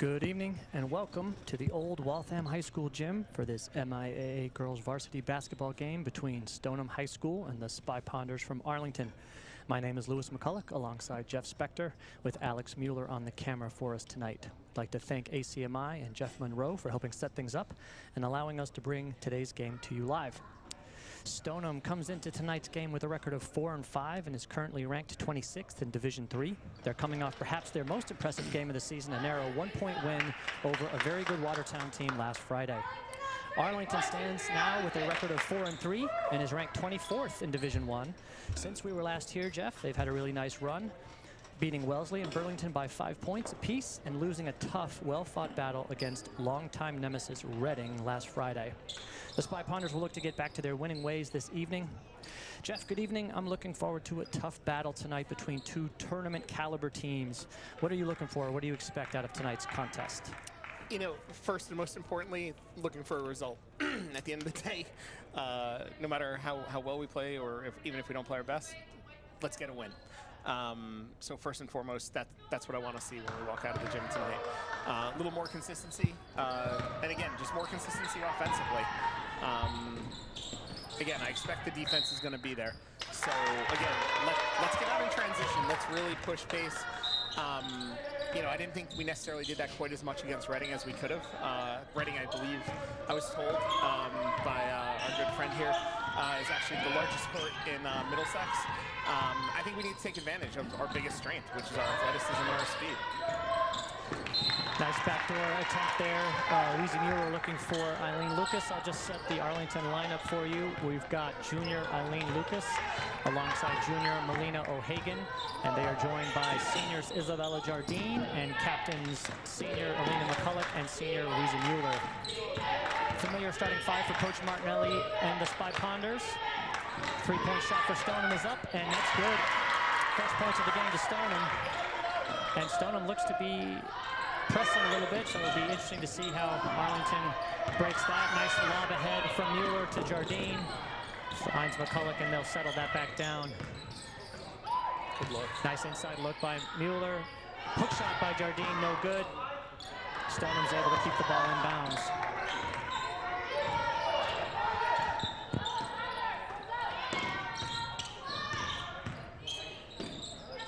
Good evening and welcome to the old Waltham High School gym for this MIAA girls varsity basketball game between Stonham High School and the Spy Ponders from Arlington. My name is Lewis McCulloch alongside Jeff Spector with Alex Mueller on the camera for us tonight. I'd like to thank ACMi and Jeff Monroe for helping set things up and allowing us to bring today's game to you live. Stonham comes into tonight's game with a record of 4-5 and is currently ranked 26th in Division III. They're coming off perhaps their most impressive game of the season, a narrow one-point win over a very good Watertown team last Friday. Arlington stands now with a record of 4-3 and is ranked 24th in Division I. Since we were last here, Jeff, they've had a really nice run, beating Wellesley and Burlington by 5 points apiece and losing a tough, well-fought battle against longtime nemesis Reading last Friday. The Spy Ponders will look to get back to their winning ways this evening. Jeff, good evening. I'm looking forward to a tough battle tonight between two tournament caliber teams. What are you looking for? What do you expect out of tonight's contest? You know, first and most importantly, looking for a result. At the end of the day, no matter how well we play or even if we don't play our best, let's get a win. So first and foremost, that's what I want to see when we walk out of the gym tonight. A little more consistency, and again, just more consistency offensively. Again, I expect the defense is going to be there. So again, let's get out in transition. Let's really push pace. You know, I didn't think we necessarily did that quite as much against Reading as we could have. Reading, I believe, I was told by our good friend here, is actually the largest court in Middlesex. I think we need to take advantage of our biggest strength, which is our athleticism and our speed. Nice backdoor attempt there. Weezy Mueller looking for Eileen Lucas. I'll just set the Arlington lineup for you. We've got junior Eileen Lucas alongside junior Melina O'Hagan, and they are joined by seniors Isabella Jardine and captains senior Elena McCulloch and senior Weezy Mueller. Familiar starting five for Coach Martinelli and the Spy Ponders. 3-point shot for Stonham is up, and that's good. First points of the game to Stonham. And Stonham looks to be pressing a little bit, so it'll be interesting to see how Arlington breaks that. Nice lob ahead from Mueller to Jardine. Finds McCulloch, and they'll settle that back down. Good look. Nice inside look by Mueller. Hook shot by Jardine, no good. Stoneham's able to keep the ball in bounds.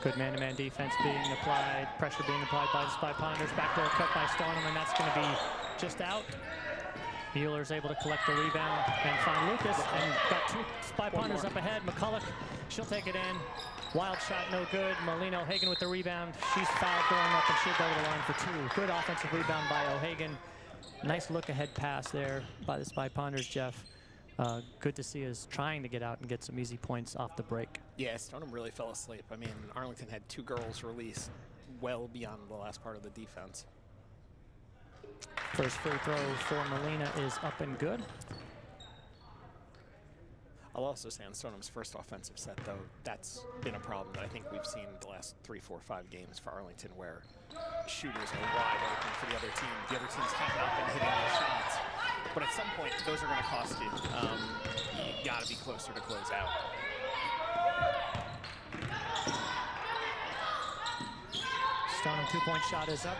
Good man-to-man defense being applied, pressure being applied by the Spy Ponders. Backdoor cut by Stonham, and that's going to be just out. Mueller's able to collect the rebound and find Lucas, and got two Spy Ponders up ahead. McCulloch, she'll take it in. Wild shot, no good. Melina O'Hagan with the rebound. She's fouled going up, and she'll go to the line for two. Good offensive rebound by O'Hagan. Nice look-ahead pass there by the Spy Ponders, Jeff. Good to see us trying to get out and get some easy points off the break. Yeah, Stonham really fell asleep. I mean, Arlington had 2 girls released well beyond the last part of the defense. First free throw for Melina is up and good. I'll also say on Stonham's first offensive set, though, that's been a problem that I think we've seen the last 3, 4, 5 games for Arlington, where shooters are wide open for the other team. The other team's have not been hitting their shots. But at some point, those are going to cost you. You got to be closer to close out. Stonham 2-point shot is up.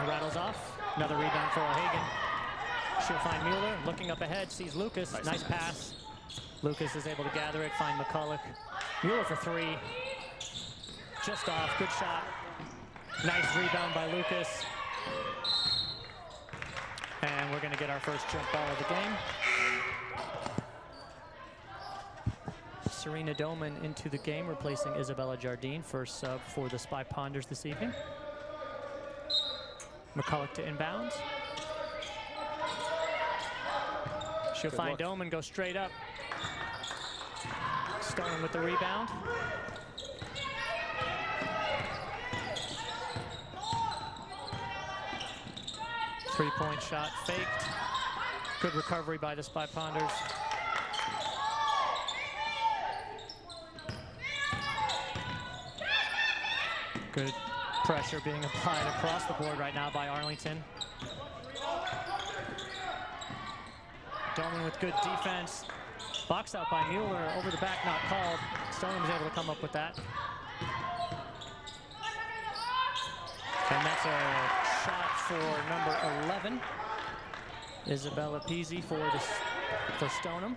Rattles off. Another rebound for O'Hagan. She'll find Mueller. Looking up ahead, sees Lucas. Nice pass. Lucas is able to gather it, find McCulloch. Mueller for 3. Just off. Good shot. Nice rebound by Lucas. And we're going to get our first jump ball of the game. Serena Doman into the game, replacing Isabella Jardine, first sub for the Spy Ponders this evening. McCulloch to inbounds. She'll find Doman, go straight up. Stonham with the rebound. Three-point shot faked. Good recovery by the Spy Ponders. Good pressure being applied across the board right now by Arlington. Doman with good defense. Box out by Mueller, over the back, not called. Stonham was able to come up with that. And that's a shot for number 11, Isabella Pizzi for Stoneham.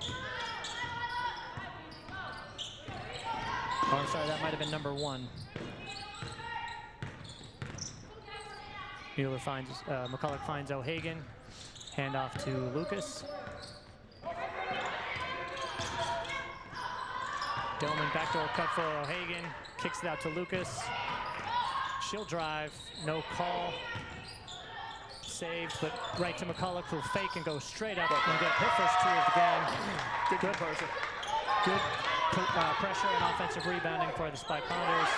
Oh, I'm sorry, that might have been number 1. Mueller finds, McCulloch finds O'Hagan. Handoff to Lucas. Doman backdoor cut for O'Hagan. Kicks it out to Lucas. She'll drive, no call. Saved, but right to McCulloch, who'll fake and go straight up and get her first 2 of the game. Good pressure. Good pressure and offensive rebounding for the Spy Ponders.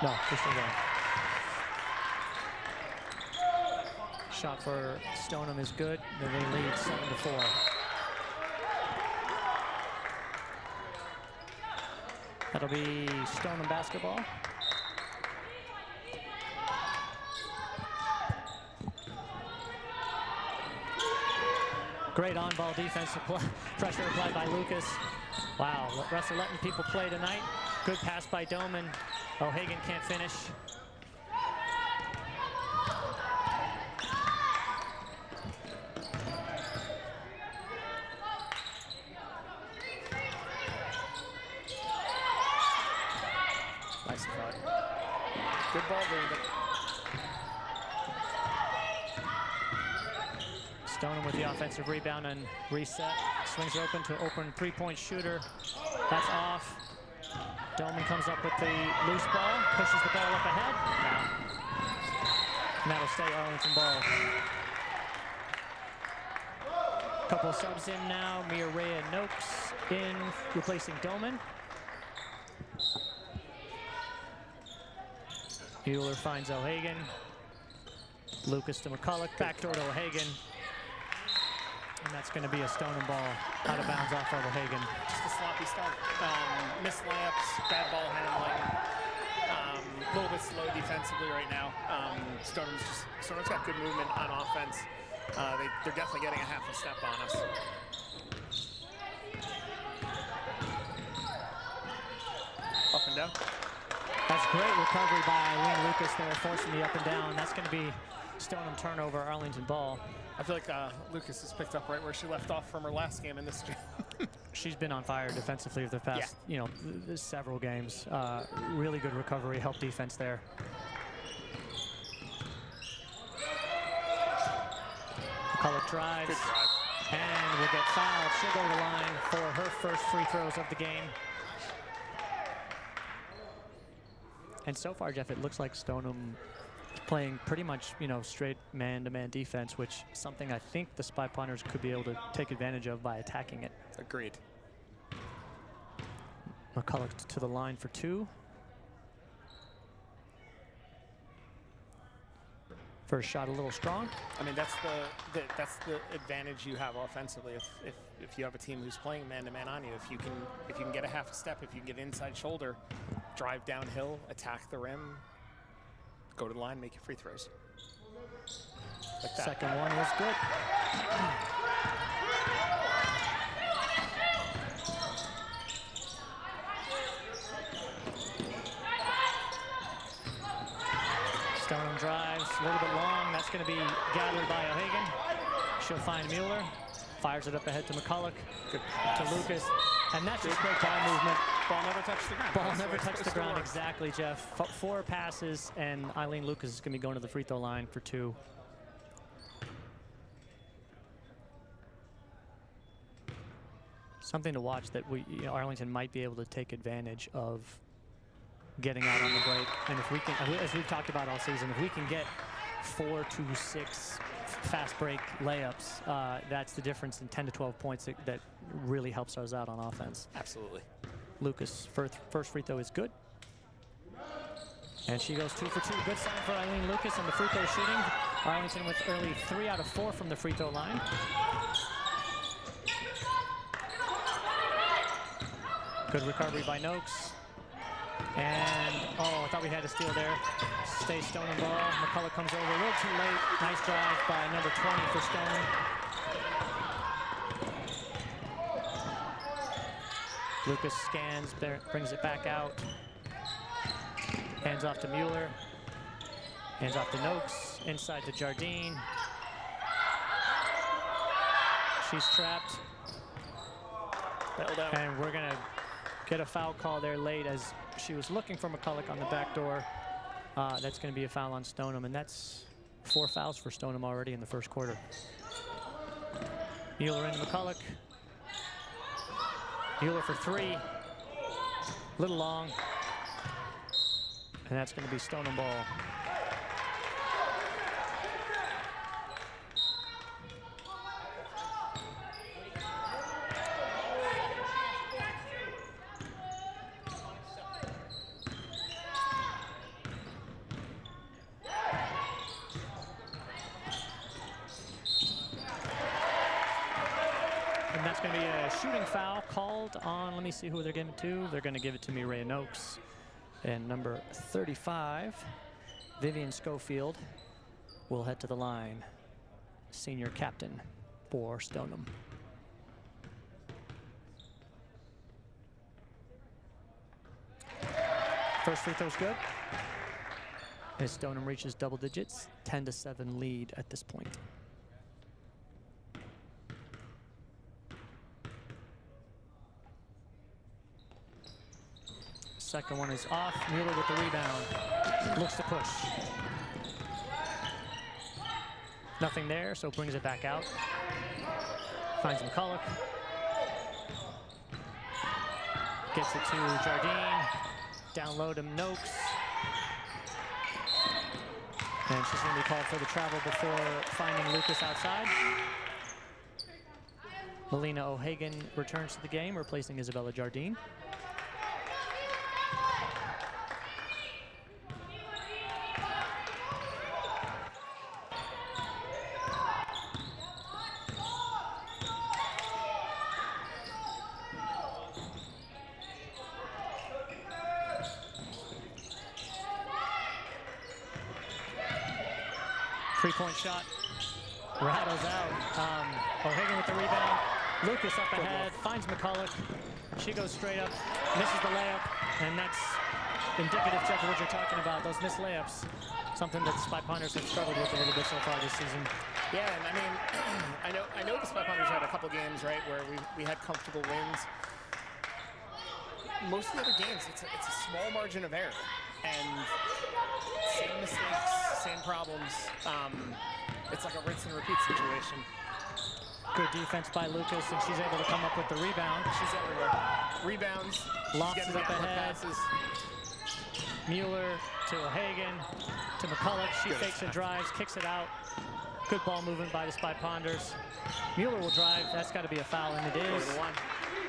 No, we're still going. Shot for Stoneham is good. Then they lead 7-4. That'll be Stoneham basketball. Great on-ball defense. Pressure applied by Lucas. Wow, refs are letting people play tonight. Good pass by Doman. O'Hagan can't finish. Nice cut. Good ball, David. Stoneham with the offensive rebound and reset. Swings open to open three-point shooter. That's off. Doman comes up with the loose ball, pushes the ball up ahead. And that'll stay Arlington ball. Couple subs in now. Mireya Noakes in, replacing Doman. Mueller finds O'Hagan. Lucas to McCulloch, backdoor to O'Hagan. And that's going to be a Stoneham ball out of bounds off of O'Hagan. Just a sloppy start. Missed layups, bad ball handling. A little bit slow defensively right now. Stonham's got good movement on offense. They're definitely getting a half a step on us. Up and down. That's great recovery by Eileen Lucas there, forcing the up and down. That's going to be Stoneham turnover, Arlington ball. I feel like Lucas has picked up right where she left off from her last game in this game. She's been on fire defensively for the past, several games. Really good recovery, help defense there. McCulloch drives. Good drive. And will get fouled. She'll go to the line for her first free throws of the game. And so far, Jeff, it looks like Stoneham playing pretty much, straight man-to-man defense, which is something I think the Spy Ponders could be able to take advantage of by attacking it. Agreed. McCulloch to the line for 2. First shot a little strong. I mean, that's the advantage you have offensively. If you have a team who's playing man-to-man on you, if you can get a half a step, if you can get inside shoulder, drive downhill, attack the rim, go to the line, make your free throws. Like that. Second one was good. Stoneham drives a little bit long. That's going to be gathered by O'Hagan. She'll find Mueller. Fires it up ahead to McCulloch. Good to Lucas. And that's just great ball movement. Ball never touched the ground. Ball never touched the ground, exactly, Jeff. 4 passes, and Eileen Lucas is going to be going to the free throw line for 2. Something to watch that Arlington might be able to take advantage of getting out on the break. And if we can, as we've talked about all season, if we can get 4 to 6 fast break layups, that's the difference in 10 to 12 points that really helps us out on offense. Absolutely. Lucas, first free throw is good. And she goes 2 for 2. Good sign for Eileen Lucas on the free throw shooting. Arlington with early 3 out of 4 from the free throw line. Good recovery by Noakes. And, I thought we had a steal there. Stay Stoneham ball. McCulloch comes over a little too late. Nice drive by number 20 for Stoneham. Lucas scans, brings it back out. Hands off to Mueller. Hands off to Noakes. Inside to Jardine. She's trapped. And we're going to get a foul call there late as she was looking for McCulloch on the back door. That's going to be a foul on Stonham, and that's 4 fouls for Stonham already in the first quarter. Mueller into McCulloch. Mueller for 3. Little long. And that's going to be Stonham ball. And that's going to be a shooting foul called on, let me see who they're giving it to. They're going to give it to Mireya Noakes. And number 35, Vivian Schofield, will head to the line. Senior captain for Stonham. First free throw's good. As Stonham reaches double digits, 10-7 lead at this point. Second one is off. Mueller with the rebound. Looks to push. Nothing there, so brings it back out. Finds McCulloch. Gets it to Jardine. Down low to Noakes. And she's going to be called for the travel before finding Lucas outside. Melina O'Hagan returns to the game, replacing Isabella Jardine. Three-point shot, rattles out. O'Hagan with the rebound. Lucas up ahead, finds McCulloch. She goes straight up, misses the layup, and that's indicative, Jeff, of what you're talking about. Those missed layups, something that the Spy Ponders have struggled with a little bit so far this season. Yeah, and I mean, I know the Spy Ponders had a couple games, right, where we had comfortable wins. Most of the other games, it's a small margin of error, and same mistakes, same problems. It's like a rinse and repeat situation. Good defense by Lucas, and she's able to come up with the rebound. She's everywhere. Rebounds. Lofts it up ahead. Passes. Mueller to O'Hagan, to McCulloch. She fakes and drives, kicks it out. Good ball movement by the Spy Ponders. Mueller will drive. That's got to be a foul, and it is.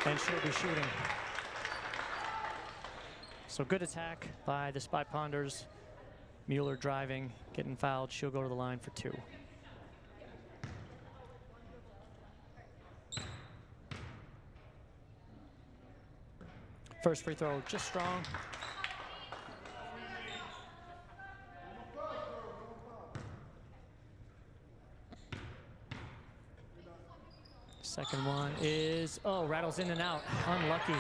And she'll be shooting. So good attack by the Spy Ponders. Mueller driving, getting fouled. She'll go to the line for 2. First free throw just strong. Second one is, oh, rattles in and out. Unlucky.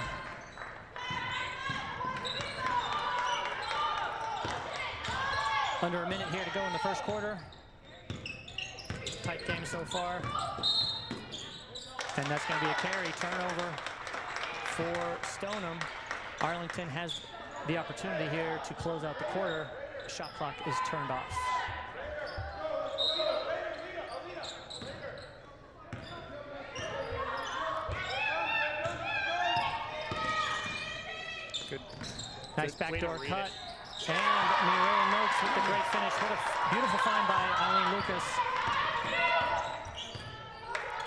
Under a minute here to go in the first quarter. Tight game so far. And that's going to be a carry turnover for Stonham. Arlington has the opportunity here to close out the quarter. Shot clock is turned off. Good. Nice backdoor cut. And Mireya Noakes with the great finish. What a beautiful find by Eileen Lucas.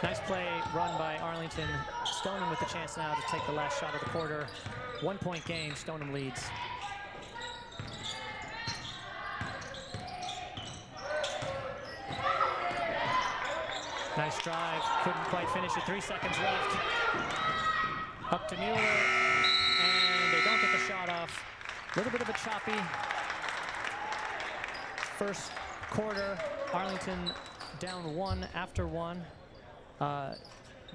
Nice play run by Arlington. Stonham with the chance now to take the last shot of the quarter. 1-point game, Stonham leads. Nice drive, couldn't quite finish it. 3 seconds left. Up to Mueller, and they don't get the shot off. A little bit of a choppy first quarter. Arlington down 1 after 1.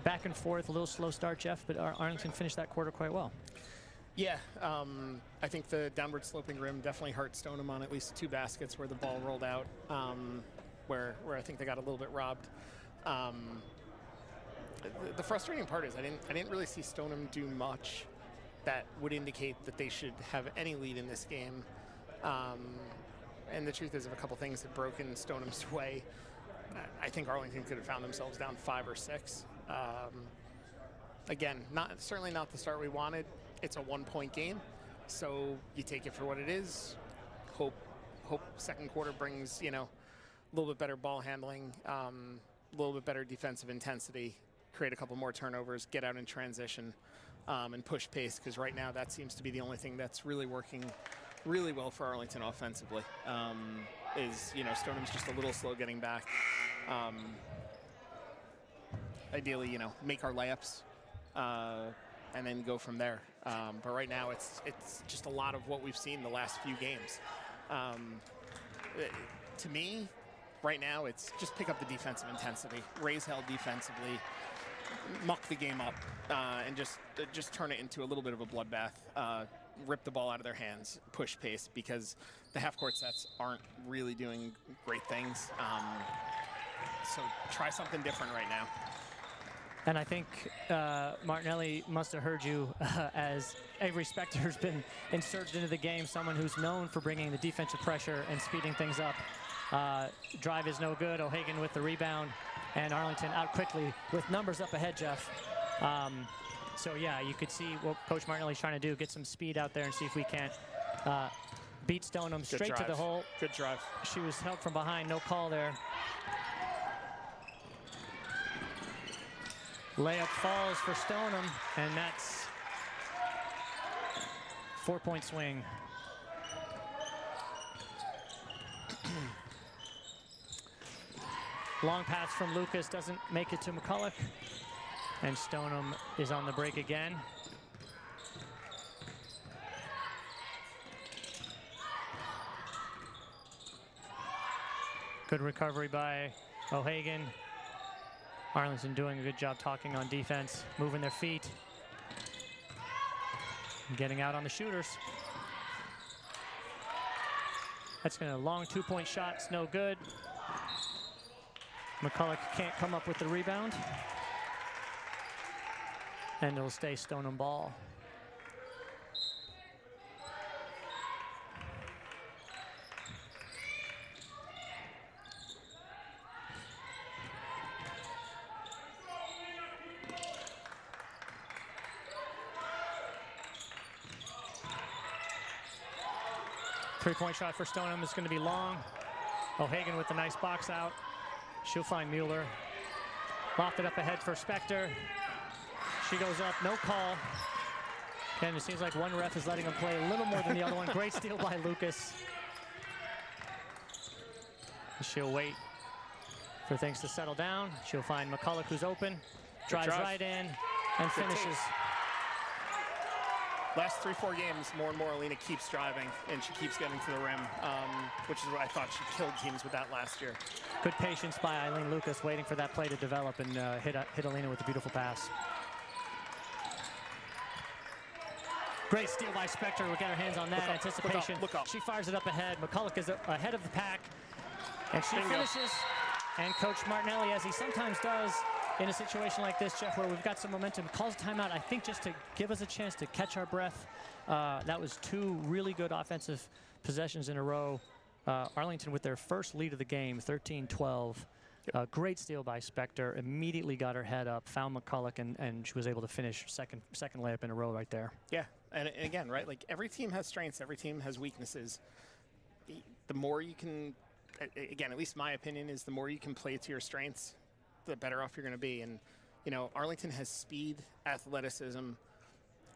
back and forth, a little slow start, Jeff, but Arlington finished that quarter quite well. Yeah, I think the downward sloping rim definitely hurt Stoneham on at least 2 baskets where the ball rolled out, where I think they got a little bit robbed. The frustrating part is I didn't really see Stoneham do much that would indicate that they should have any lead in this game. And the truth is, if a couple things had broken Stoneham's way, I think Arlington could have found themselves down 5 or 6. Again, certainly not the start we wanted. It's a 1-point game, so you take it for what it is. Hope second quarter brings, you know, a little bit better ball handling, a little bit better defensive intensity, create a couple more turnovers, get out in transition, and push pace, because right now that seems to be the only thing that's really working really well for Arlington offensively. Is, you know, Stoneham's just a little slow getting back. Ideally, you know, make our layups and then go from there. But right now it's just a lot of what we've seen the last few games. To me, right now it's just pick up the defensive intensity, raise hell defensively, muck the game up, and just turn it into a little bit of a bloodbath. Rip the ball out of their hands, push pace, because the half-court sets aren't really doing great things. So try something different right now. And I think Martinelli must have heard you as Avery Spector's been inserted into the game, someone who's known for bringing the defensive pressure and speeding things up. Drive is no good. O'Hagan with the rebound, and Arlington out quickly with numbers up ahead, Jeff. So yeah, you could see what Coach Martinelli's trying to do, get some speed out there and see if we can't beat Stoneham straight to the hole. Good drive. She was held from behind, no call there. Layup falls for Stoneham, and that's 4-point swing. Long pass from Lucas doesn't make it to McCulloch, and Stoneham is on the break again. Good recovery by O'Hagan. Arlington doing a good job talking on defense, moving their feet, getting out on the shooters. That's going to long 2-point shot. It's no good. McCulloch can't come up with the rebound. And it'll stay Stoneham ball. Three-point shot for Stoneham is going to be long. O'Hagan with a nice box out. She'll find Mueller. Lofted up ahead for Spector. She goes up, no call. Again, it seems like one ref is letting him play a little more than the other one. Great steal by Lucas. She'll wait for things to settle down. She'll find McCulloch, who's open. Drives right in and finishes. Last 3-4 games, more and more Alina keeps driving, and she keeps getting to the rim, which is what I thought she killed teams with that last year. Good patience by Eileen Lucas, waiting for that play to develop, and hit Alina with a beautiful pass. Great steal by Spector. We'll get her hands on that. Anticipation. Look up. She fires it up ahead. McCulloch is ahead of the pack, and she finishes. And Coach Martinelli, as he sometimes does in a situation like this, Jeff, where we've got some momentum, calls timeout, I think just to give us a chance to catch our breath. That was 2 really good offensive possessions in a row. Arlington with their first lead of the game, 13-12. Great steal by Spector. Immediately got her head up, found McCulloch, and she was able to finish second layup in a row right there. Yeah, and again, right, like every team has strengths, every team has weaknesses. The more you can, again, at least my opinion is the more you can play to your strengths, the better off you're going to be. And, you know, Arlington has speed, athleticism,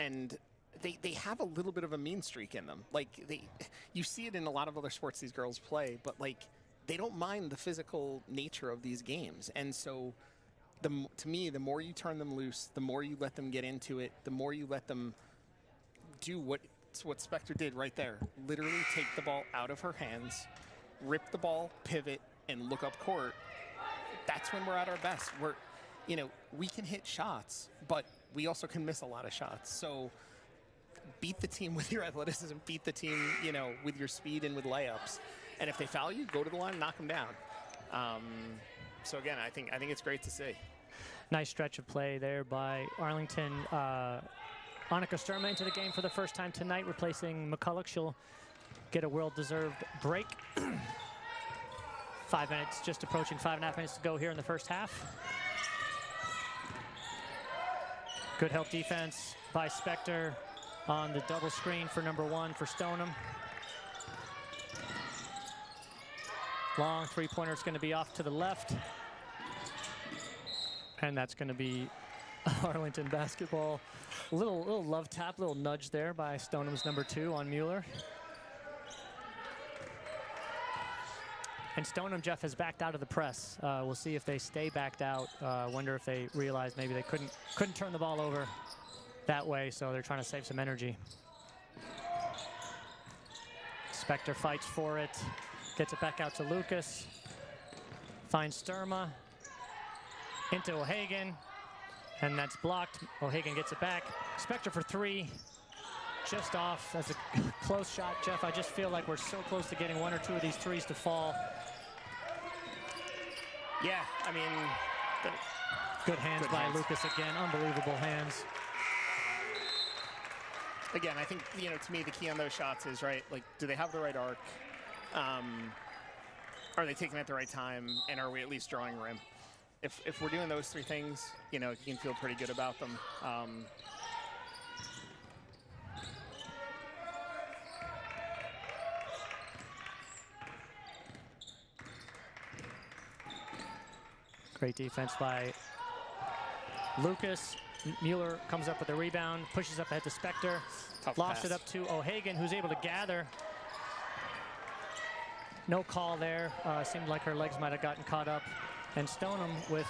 and they have a little bit of a mean streak in them. Like, you see it in a lot of other sports these girls play, but, like, they don't mind the physical nature of these games. And so, to me, the more you turn them loose, the more you let them get into it, the more you let them do what Spector did right there. Literally take the ball out of her hands, rip the ball, pivot, and look up court. That's when we're at our best. you know, we can hit shots, but we also can miss a lot of shots. So beat the team with your athleticism, beat the team, you know, with your speed and with layups. And if they foul you, go to the line, knock them down. So again, I think it's great to see. Nice stretch of play there by Arlington. Annika Sturma into the game for the first time tonight, replacing McCulloch. She'll get a well-deserved break. 5 minutes, just approaching 5.5 minutes to go here in the first half. Good help defense by Spector on the double screen for number 1 for Stoneham. Long three-pointer is going to be off to the left. And that's going to be Arlington basketball. A little love tap, little nudge there by Stoneham's number 2 on Mueller. And Stoneham, Jeff, has backed out of the press. We'll see if they stay backed out. Wonder if they realize maybe they couldn't turn the ball over that way, so they're trying to save some energy. Spector fights for it, gets it back out to Lucas. Finds Sturma into O'Hagan, and that's blocked. O'Hagan gets it back. Spector for 3, just off. That's a close shot, Jeff. I just feel like we're so close to getting 1 or 2 of these threes to fall. Yeah, I mean, good hands by Lucas again. Unbelievable hands. Again, I think, you know, to me, the key on those shots is, right, like, do they have the right arc? Are they taking it at the right time? And are we at least drawing rim? If we're doing those 3 things, you know, you can feel pretty good about them. Great defense by Lucas. Mueller comes up with a rebound, pushes up ahead to Spector. Lofts it up to O'Hagan, who's able to gather. No call there. Seemed like her legs might have gotten caught up. And Stoneham with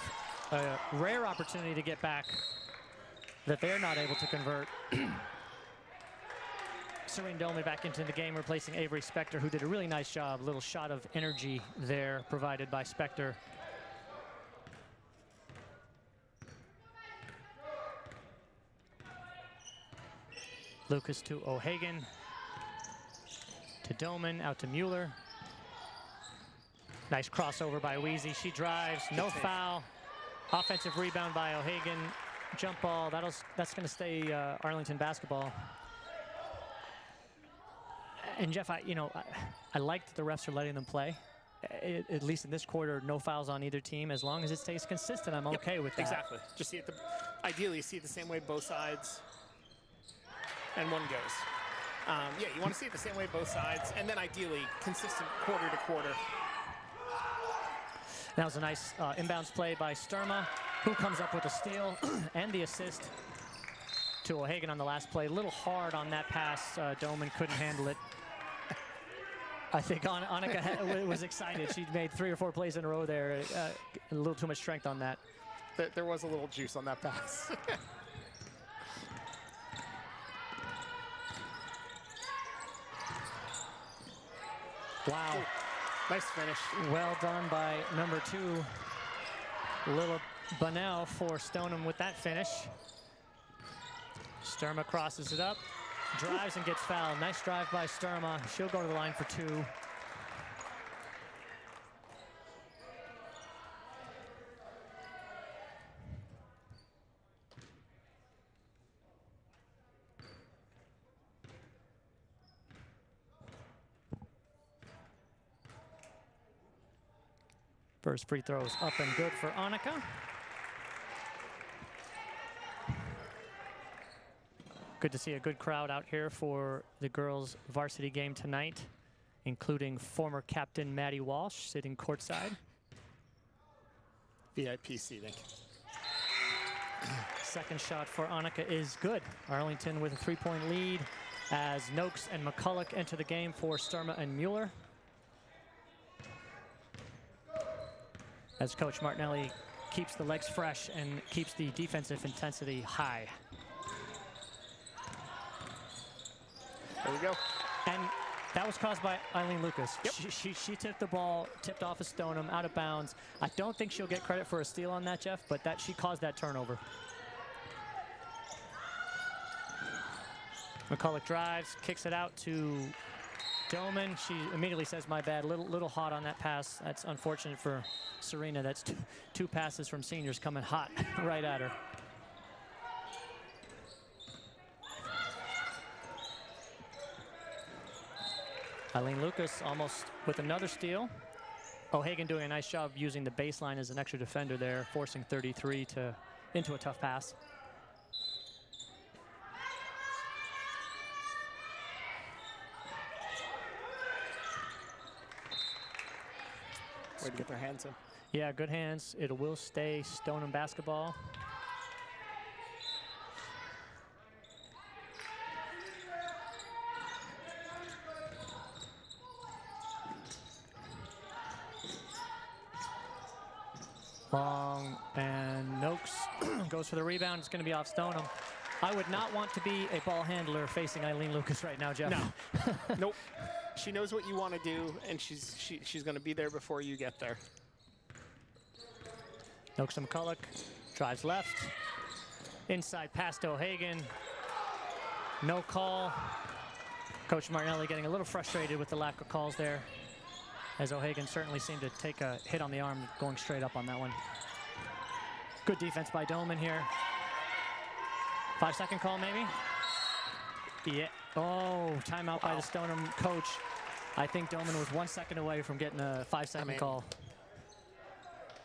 a rare opportunity to get back that they're not able to convert. Serene Domi back into the game, replacing Avery Spector, who did a really nice job. Little shot of energy there provided by Spector. Lucas to O'Hagan, to Doman, out to Mueller. Nice crossover by Weezy. She drives, no foul. Offensive rebound by O'Hagan. Jump ball. That's going to stay Arlington basketball. And Jeff, I like that the refs are letting them play. At least in this quarter, no fouls on either team. As long as it stays consistent, I'm okay with that. Exactly. Just see it. Ideally, see it the same way both sides. And one goes. Yeah, you want to see it the same way both sides, and then ideally consistent quarter to quarter. That was a nice inbounds play by Sturma, who comes up with a steal and the assist to O'Hagan on the last play. A little hard on that pass. Doman couldn't handle it. I think Annika was excited. She made 3 or 4 plays in a row there. A little too much strength on that. There was a little juice on that pass. Wow. Ooh, nice finish. Well done by number 2, Lila Bunnell, for Stoneham with that finish. Sturma crosses it up, drives and gets fouled. Nice drive by Sturma. She'll go to the line for 2. First free throws up and good for Annika. Good to see a good crowd out here for the girls' varsity game tonight, including former captain Maddie Walsh sitting courtside. VIP seating. Second shot for Annika is good. Arlington with a 3-point lead as Noakes and McCulloch enter the game for Sturma and Mueller. As Coach Martinelli keeps the legs fresh and keeps the defensive intensity high. There we go. And That was caused by Eileen Lucas. Yep. She tipped the ball, tipped off of Stoneham, out of bounds. I don't think she'll get credit for a steal on that, Jeff, but she caused that turnover. McCulloch drives, kicks it out to Doman. She immediately says, my bad, little hot on that pass. That's unfortunate for Serena. That's two passes from seniors coming hot right at her. Eileen Lucas almost with another steal. O'Hagan doing a nice job using the baseline as an extra defender there, forcing 33 into a tough pass. Way to get their hands in. Yeah, good hands. It will stay Stoneham basketball. Long, and Noakes goes for the rebound. It's going to be off Stoneham. I would not want to be a ball handler facing Eileen Lucas right now, Jeff. No. Nope. She knows what you want to do, and she's going to be there before you get there. Noakes and McCulloch drives left. Inside pass to O'Hagan. No call. Coach Martinelli getting a little frustrated with the lack of calls there, as O'Hagan certainly seemed to take a hit on the arm going straight up on that one. Good defense by Doman here. 5-second call maybe? Yeah. Oh, timeout by the Stoneham coach. I think Doman was 1 second away from getting a 5-second call.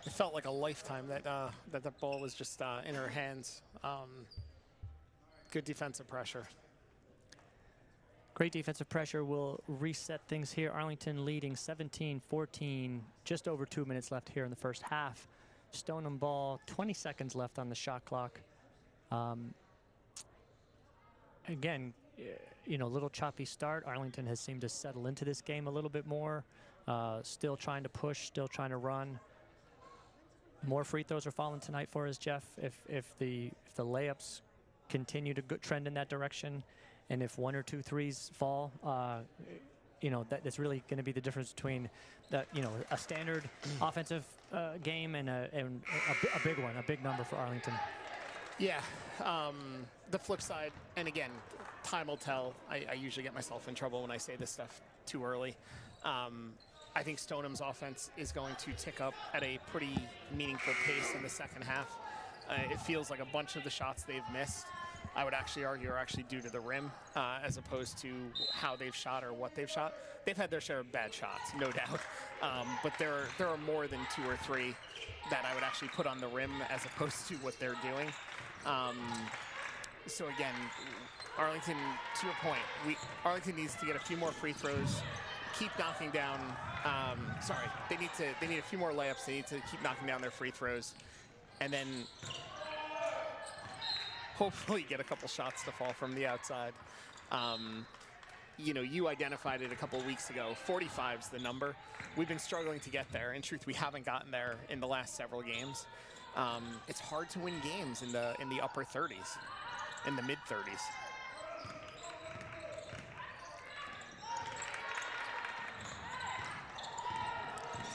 It felt like a lifetime that the ball was just in her hands. Good defensive pressure. Great defensive pressure will reset things here. Arlington leading 17-14, just over 2 minutes left here in the first half. Stoneham ball, 20 seconds left on the shot clock. Again, you know, a little choppy start. Arlington has seemed to settle into this game a little bit more. Still trying to push, still trying to run. More free throws are falling tonight for us, Jeff. If the layups continue to trend in that direction, and if 1 or 2 threes fall, you know, that's really going to be the difference between a standard offensive game and a big one, a big number for Arlington. Yeah, the flip side, and again, time will tell. I usually get myself in trouble when I say this stuff too early. I think Stoneham's offense is going to tick up at a pretty meaningful pace in the second half. It feels like a bunch of the shots they've missed, I would actually argue, are actually due to the rim, as opposed to how they've shot or what they've shot. They've had their share of bad shots, no doubt, but there are more than 2 or 3 that I would actually put on the rim as opposed to what they're doing. So again, Arlington, to your point, Arlington needs to get a few more free throws, keep knocking down. They need a few more layups. They need to keep knocking down their free throws, and then hopefully get a couple shots to fall from the outside. You know, you identified it a couple weeks ago. 45's the number. We've been struggling to get there. In truth, we haven't gotten there in the last several games. It's hard to win games in the upper 30s, in the mid 30s.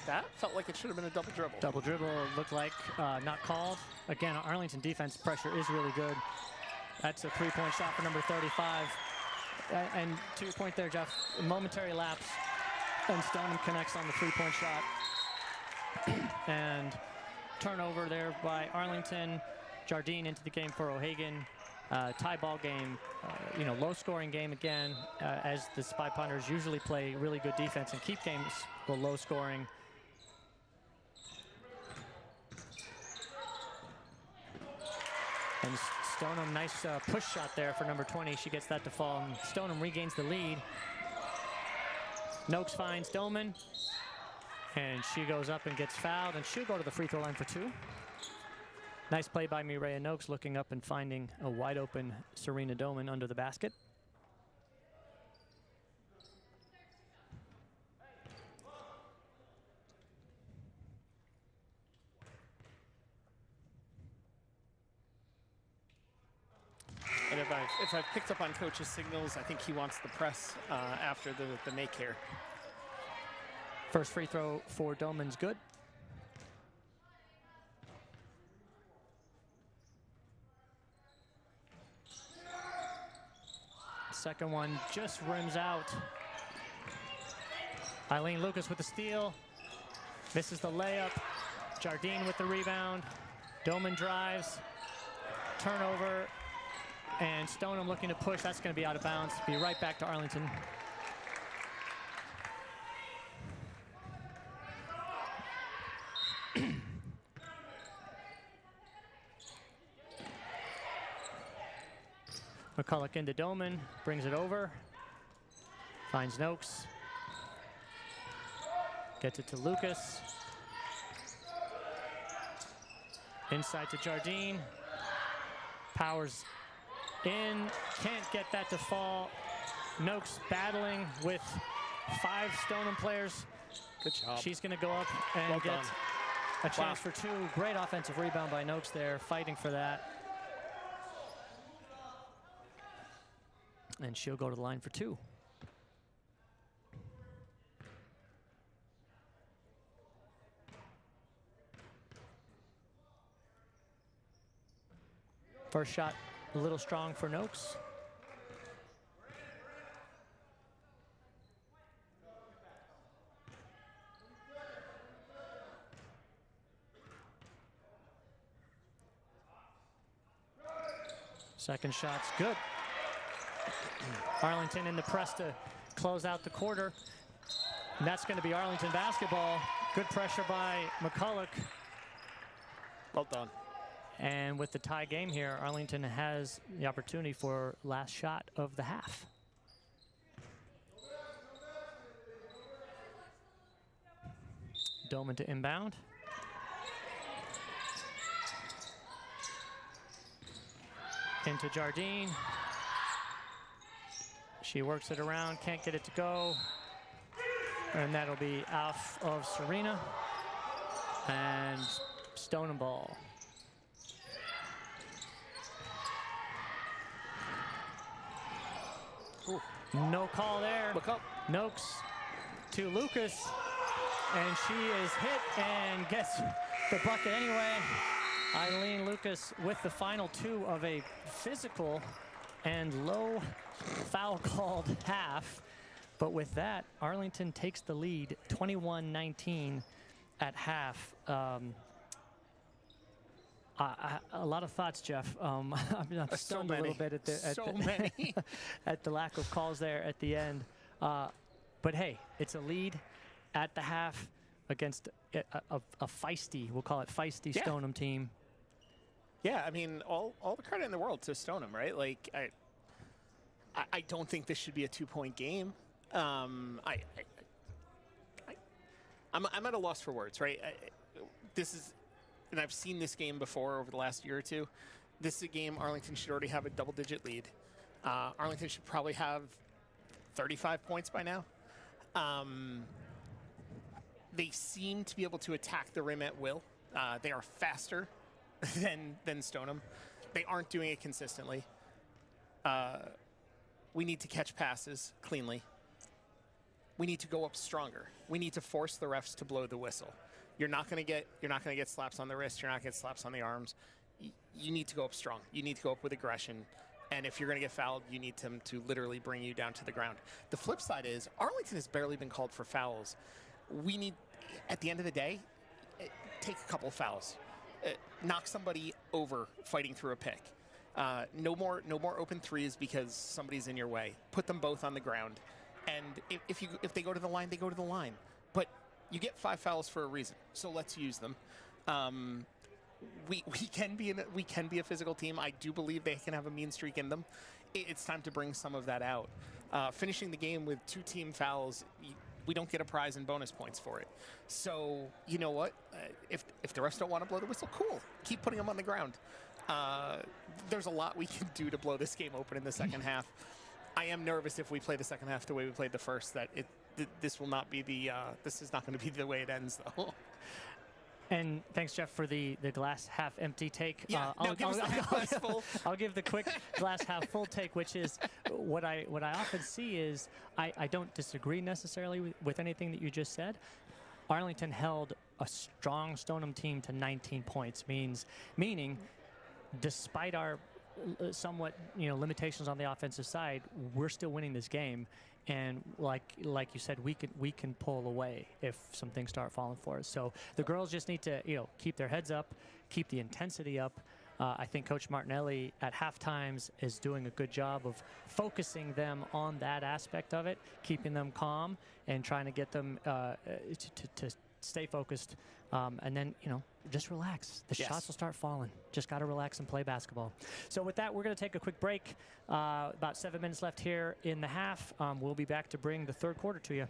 That felt like it should have been a double dribble. Double dribble looked like not called. Again, Arlington defense pressure is really good. That's a 3-point shot for number 35. And to your point there, Jeff, a momentary lapse, and Stoneham connects on the 3-point shot. And turnover there by Arlington. Jardine into the game for O'Hagan. Tie ball game, you know, low scoring game again, as the Spy Ponders usually play really good defense and keep games low scoring. And Stoneham, nice push shot there for number 20. She gets that to fall, and Stoneham regains the lead. Noakes finds Doman, and she goes up and gets fouled, and she'll go to the free throw line for 2. Nice play by Mireya Noakes, looking up and finding a wide open Serena Doman under the basket. And if I've if I've picked up on coach's signals, I think he wants the press after the make here. First free throw for Doman's good. Second one just rims out. Eileen Lucas with the steal. Misses the layup. Jardine with the rebound. Doman drives. Turnover. And Stonham looking to push. That's going to be out of bounds. Be right back to Arlington. McCulloch into Doman, brings it over, finds Noakes, gets it to Lucas, inside to Jardine, powers in, can't get that to fall. Noakes battling with 5 Stonham players. Good job. She's going to go up and get a chance for 2. Great offensive rebound by Noakes there, fighting for that. And she'll go to the line for 2. First shot a little strong for Noakes. Second shot's good. Arlington in the press to close out the quarter. And that's going to be Arlington basketball. Good pressure by McCulloch. Well done. And with the tie game here, Arlington has the opportunity for last shot of the half. Doman to inbound. Into Jardine. She works it around, can't get it to go. And that'll be off of Serena. And Stoneham ball. Ooh. No call there. Look up. Noakes to Lucas. And she is hit and gets the bucket anyway. Eileen Lucas with the final 2 of a physical and low foul called half. But with that, Arlington takes the lead 21-19 at half. A lot of thoughts, Jeff. I'm stunned a little bit at at the lack of calls there at the end. But hey, it's a lead at the half against a feisty, we'll call it feisty, Stoneham team. Yeah, I mean, all the credit in the world to Stoneham, right? Like, I don't think this should be a 2-point game. I'm at a loss for words, right? This is, and I've seen this game before over the last year or two. This is a game Arlington should already have a double-digit lead. Arlington should probably have 35 points by now. They seem to be able to attack the rim at will. They are faster than Stoneham. They aren't doing it consistently. We need to catch passes cleanly. We need to go up stronger. We need to force the refs to blow the whistle. You're not going to get slaps on the wrist. You're not going to get slaps on the arms. You need to go up strong. You need to go up with aggression. And if you're going to get fouled, you need them to literally bring you down to the ground. The flip side is Arlington has barely been called for fouls. We need, at the end of the day, take a couple of fouls. Knock somebody over fighting through a pick. No more open threes because somebody's in your way. Put them both on the ground. And if they go to the line, they go to the line. But you get 5 fouls for a reason, so let's use them. We can be a physical team. I do believe they can have a mean streak in them. It's time to bring some of that out. Finishing the game with 2 team fouls, we don't get a prize and bonus points for it. So you know what? If the refs don't want to blow the whistle, cool. Keep putting them on the ground. There's a lot we can do to blow this game open in the second half. I am nervous if we play the second half the way we played the first, that this will not be the this is not going to be the way it ends, though. And thanks, Jeff, for the glass half empty take. Yeah, now give us the half glass full. I'll give the quick glass half full take, which is what I often see is I don't disagree necessarily with anything that you just said. Arlington held a strong Stoneham team to 19 points, meaning despite our somewhat limitations on the offensive side, we're still winning this game. And like you said, we can pull away if some things start falling for us. So the girls just need to keep their heads up, keep the intensity up. I think Coach Martinelli at half times is doing a good job of focusing them on that aspect of it, keeping them calm and trying to get them to stay focused. And then, just relax. The shots will start falling. Just got to relax and play basketball. So with that, we're going to take a quick break. About 7 minutes left here in the half. We'll be back to bring the third quarter to you.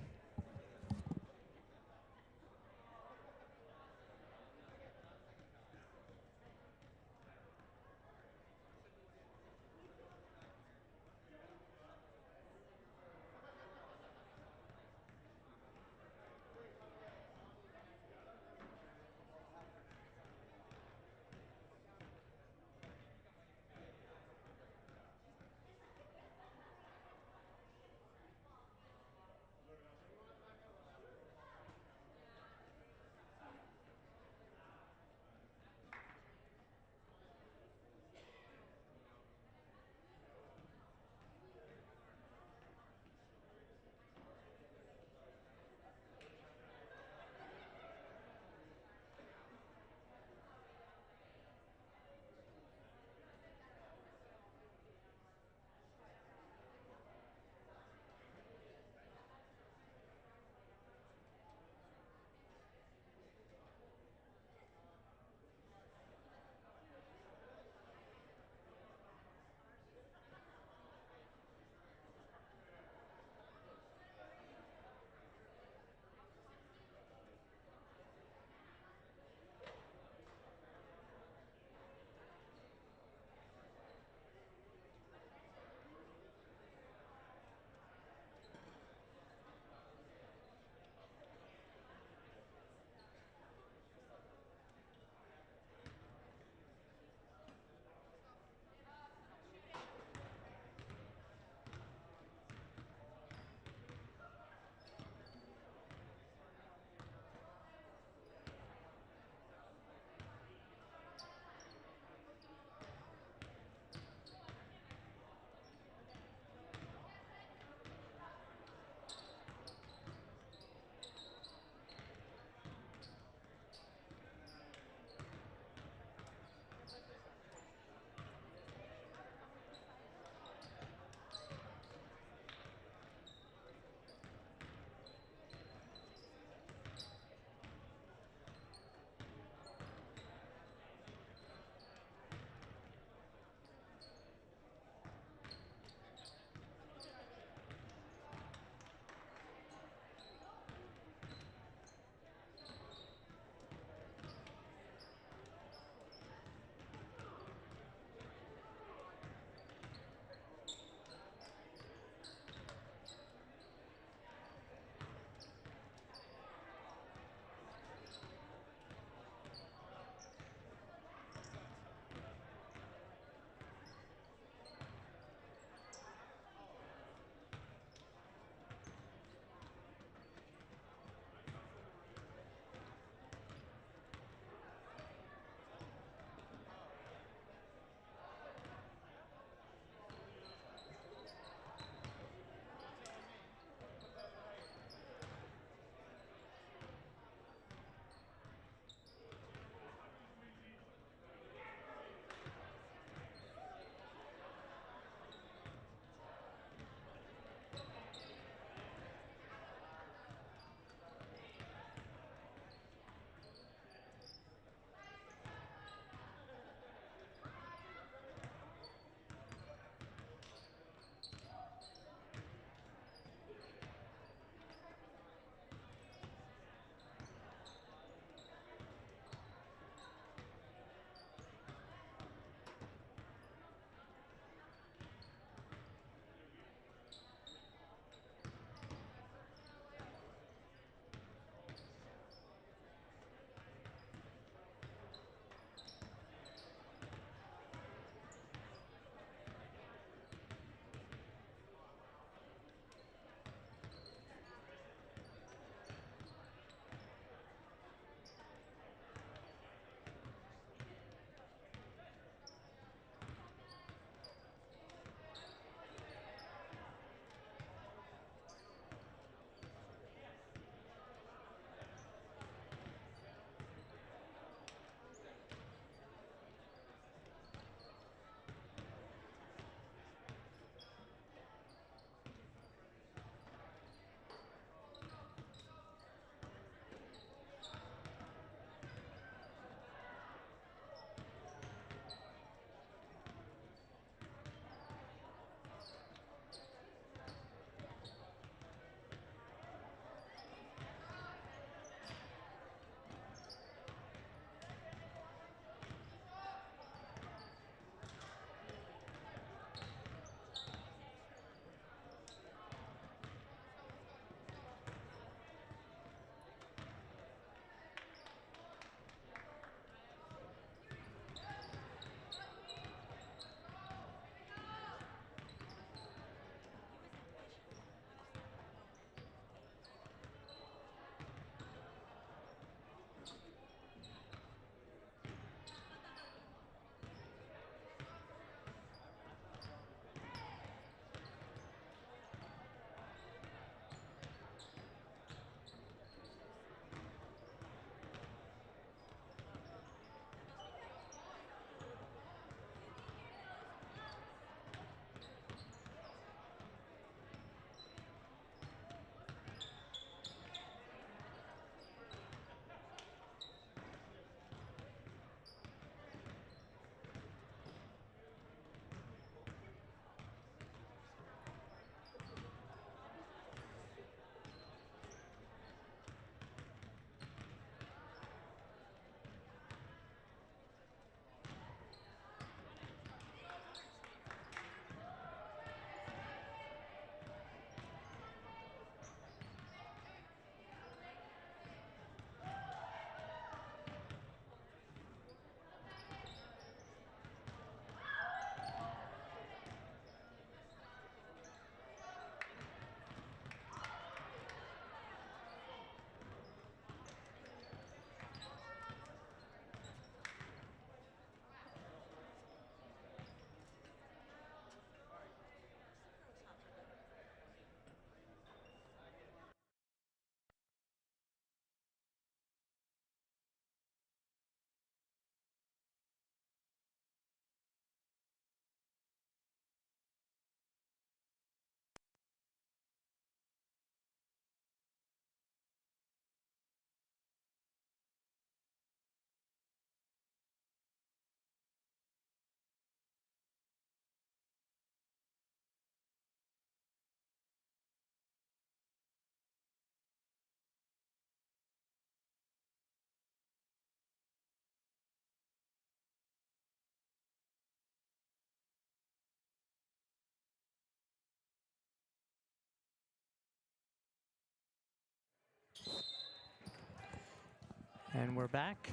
And we're back.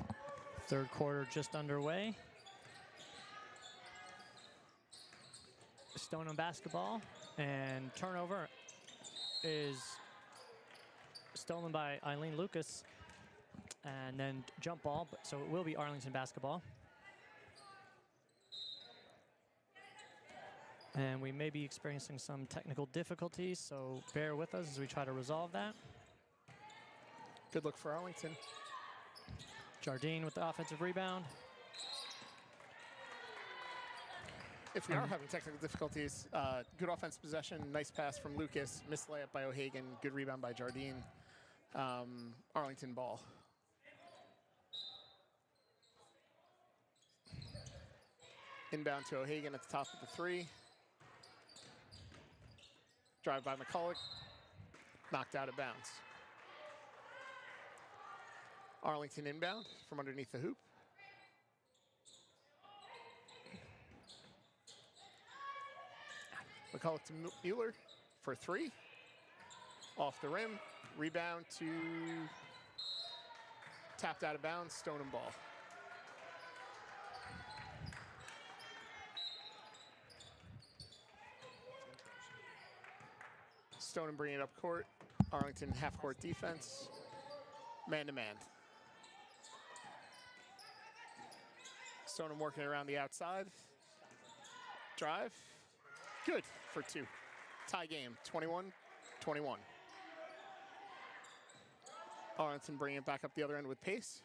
Third quarter just underway. Stonham basketball, and turnover is stolen by Eileen Lucas, and then jump ball, so it will be Arlington basketball. And we may be experiencing some technical difficulties, so bear with us as we try to resolve that. Good look for Arlington. Jardine with the offensive rebound. If we are having technical difficulties, good offensive possession, nice pass from Lucas, missed layup by O'Hagan, good rebound by Jardine. Arlington ball. Inbound to O'Hagan at the top of the three. Drive by McCulloch, knocked out of bounds. Arlington inbound from underneath the hoop. McCulloch to Mueller for three. Off the rim, rebound to tapped out of bounds, Stonham ball. Stonham bringing it up court. Arlington half-court defense. Man-to-man. Stonham working around the outside. Drive. Good for two. Tie game, 21-21. Arlington bringing it back up the other end with pace.